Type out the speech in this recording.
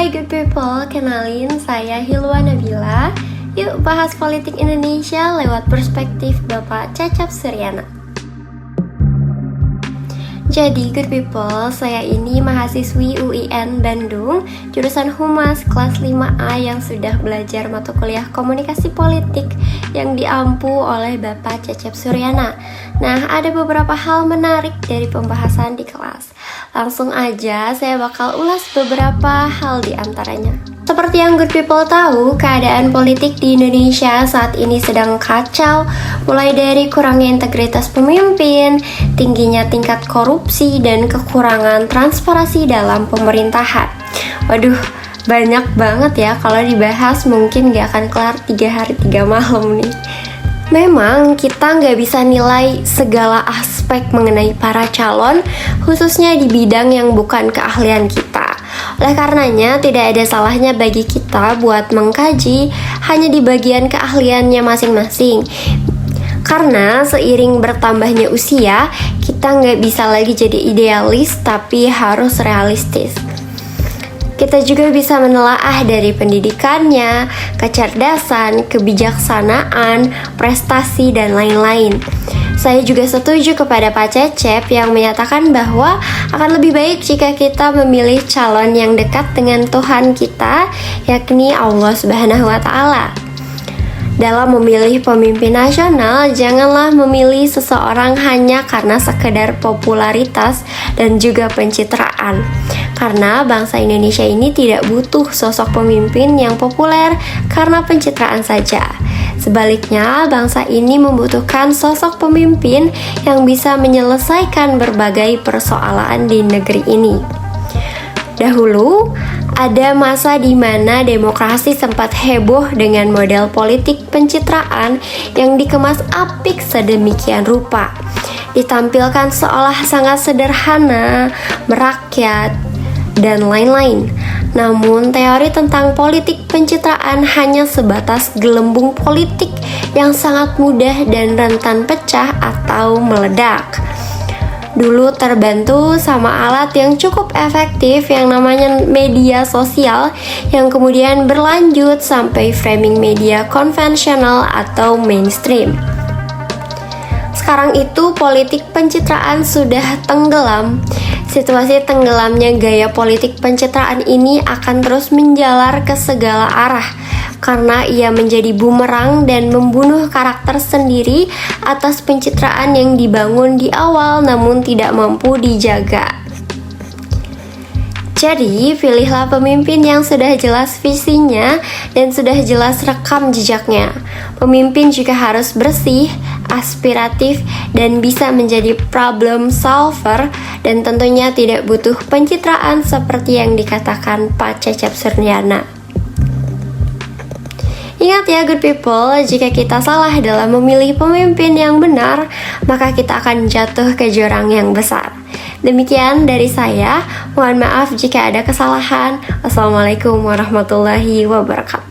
Hai good people, kenalin saya Hilwa Nabila. Yuk bahas politik Indonesia lewat perspektif Bapak Cecep Suryana. Jadi good people, saya ini mahasiswi UIN Bandung, jurusan Humas kelas 5A yang sudah belajar mata kuliah komunikasi politik yang diampu oleh Bapak Cecep Suryana. Nah, ada beberapa hal menarik dari pembahasan di kelas. Langsung aja saya bakal ulas beberapa hal di antaranya. Seperti yang good people tahu, keadaan politik di Indonesia saat ini sedang kacau, mulai dari kurangnya integritas pemimpin, tingginya tingkat korupsi, dan kekurangan transparansi dalam pemerintahan. Waduh, banyak banget ya, kalau dibahas mungkin gak akan kelar 3 hari 3 malam nih. Memang kita nggak bisa nilai segala aspek mengenai para calon, khususnya di bidang yang bukan keahlian kita. Oleh karenanya, tidak ada salahnya bagi kita buat mengkaji hanya di bagian keahliannya masing-masing. Karena seiring bertambahnya usia, kita nggak bisa lagi jadi idealis, tapi harus realistis. Kita juga bisa menelaah dari pendidikannya, kecerdasan, kebijaksanaan, prestasi, dan lain-lain. Saya juga setuju kepada Pak Cecep yang menyatakan bahwa akan lebih baik jika kita memilih calon yang dekat dengan Tuhan kita, yakni Allah Subhanahu wa Ta'ala. Dalam memilih pemimpin nasional, janganlah memilih seseorang hanya karena sekedar popularitas dan juga pencitraan. Karena bangsa Indonesia ini tidak butuh sosok pemimpin yang populer karena pencitraan saja. Sebaliknya, bangsa ini membutuhkan sosok pemimpin yang bisa menyelesaikan berbagai persoalan di negeri ini. Dahulu, ada masa di mana demokrasi sempat heboh dengan model politik pencitraan yang dikemas apik sedemikian rupa. Ditampilkan seolah sangat sederhana, merakyat, dan lain-lain. Namun, teori tentang politik pencitraan hanya sebatas gelembung politik yang sangat mudah dan rentan pecah atau meledak. Dulu terbantu sama alat yang cukup efektif yang namanya media sosial, yang kemudian berlanjut sampai framing media konvensional atau mainstream. Sekarang itu politik pencitraan sudah tenggelam. Situasi tenggelamnya gaya politik pencitraan ini akan terus menjalar ke segala arah karena ia menjadi bumerang dan membunuh karakter sendiri atas pencitraan yang dibangun di awal namun tidak mampu dijaga. Jadi, pilihlah pemimpin yang sudah jelas visinya dan sudah jelas rekam jejaknya. Pemimpin juga harus bersih, aspiratif, dan bisa menjadi problem solver, dan tentunya tidak butuh pencitraan seperti yang dikatakan Pak Cecep Suryana. Ingat ya good people, jika kita salah dalam memilih pemimpin yang benar, maka kita akan jatuh ke jurang yang besar. Demikian dari saya, mohon maaf jika ada kesalahan. Wassalamualaikum warahmatullahi wabarakatuh.